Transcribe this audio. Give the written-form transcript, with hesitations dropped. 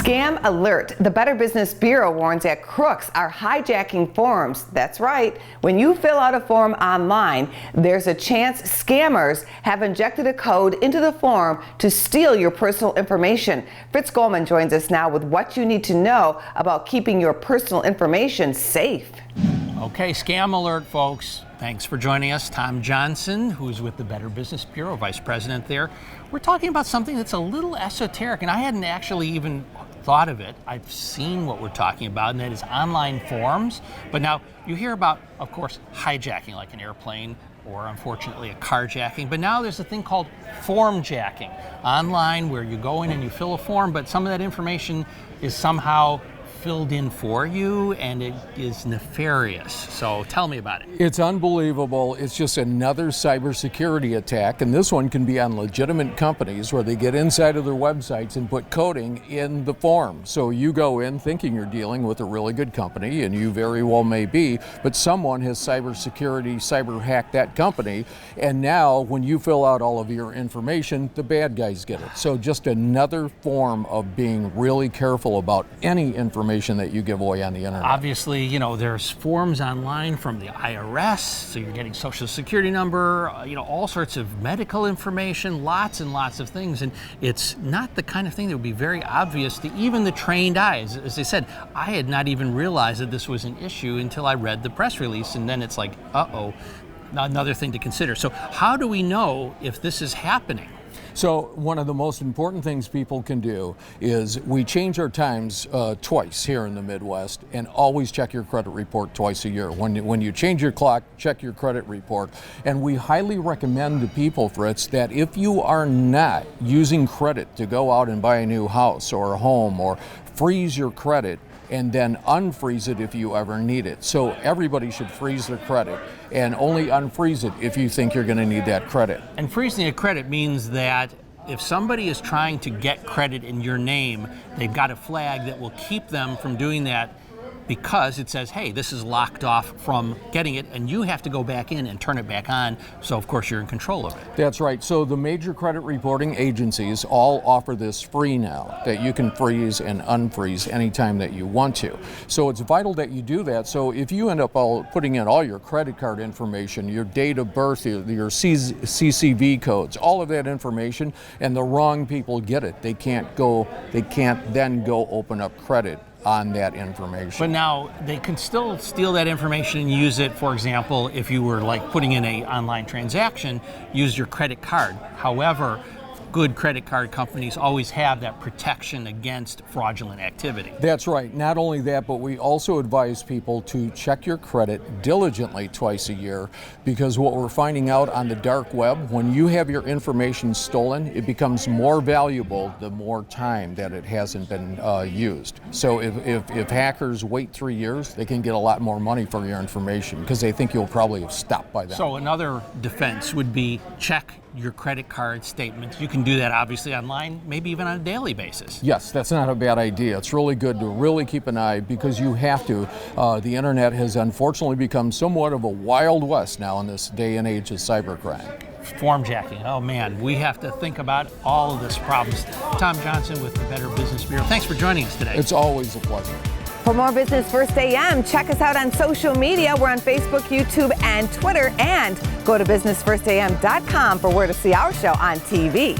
Scam alert. The Better Business Bureau warns that crooks are hijacking forms. That's right. When you fill out a form online, there's a chance scammers have injected a code into the form to steal your personal information. Fritz Goldman joins us now with what you need to know about keeping your personal information safe. Okay, scam alert, folks. Thanks for joining us. Tom Johnson, who's with the Better Business Bureau, Vice President there. We're talking about something that's a little esoteric, and I hadn't actually even thought of it. I've seen what we're talking about, and that is online forms. But now you hear about, of course, hijacking, like an airplane, or unfortunately a carjacking. But now there's a thing called form jacking online, where you go in and you fill a form, but some of that information is somehow filled in for you, and it is nefarious. So tell me about it. It's unbelievable. It's just another cybersecurity attack, and this one can be on legitimate companies where they get inside of their websites and put coding in the form. So you go in thinking you're dealing with a really good company, and you very well may be, but someone has cyber hacked that company, and now when you fill out all of your information, the bad guys get it. So just another form of being really careful about any information that you give away on the internet. Obviously, you know, there's forms online from the IRS, so you're getting social security number, all sorts of medical information, lots and lots of things, and it's not the kind of thing that would be very obvious to even the trained eye. As I said, I had not even realized that this was an issue until I read the press release, and then it's like, uh-oh, another thing to consider. So how do we know if this is happening? So one of the most important things people can do is we change our times twice here in the Midwest, and always check your credit report twice a year. When you change your clock, check your credit report. And we highly recommend to people, Fritz, that if you are not using credit to go out and buy a new house or a home, or freeze your credit and then unfreeze it if you ever need it. So everybody should freeze their credit and only unfreeze it if you think you're going to need that credit. And freezing a credit means that if somebody is trying to get credit in your name, they've got a flag that will keep them from doing that, because it says, hey, this is locked off from getting it, and you have to go back in and turn it back on. So of course you're in control of it. That's right. So the major credit reporting agencies all offer this free now, that you can freeze and unfreeze anytime that you want to. So it's vital that you do that. So if you end up putting in all your credit card information, your date of birth, your CCV codes, all of that information, and the wrong people get it, they can't then go open up credit on that information. But now they can still steal that information and use it. For example, if you were like putting in an online transaction, use your credit card. However, good credit card companies always have that protection against fraudulent activity. That's right. Not only that, but we also advise people to check your credit diligently twice a year, because what we're finding out on the dark web, when you have your information stolen, it becomes more valuable the more time that it hasn't been used. So if hackers wait 3 years, they can get a lot more money for your information because they think you'll probably have stopped by then. So another defense would be check your credit card statements. You can do that obviously online, maybe even on a daily basis. Yes, that's not a bad idea. It's really good to really keep an eye, because you have to. The internet has unfortunately become somewhat of a wild west now in this day and age of cybercrime. Form jacking, oh man, we have to think about all of this problems. Tom Johnson with the Better Business Bureau. Thanks for joining us today. It's always a pleasure. For more Business First AM, check us out on social media. We're on Facebook, YouTube, and Twitter. And go to businessfirstam.com for where to see our show on TV.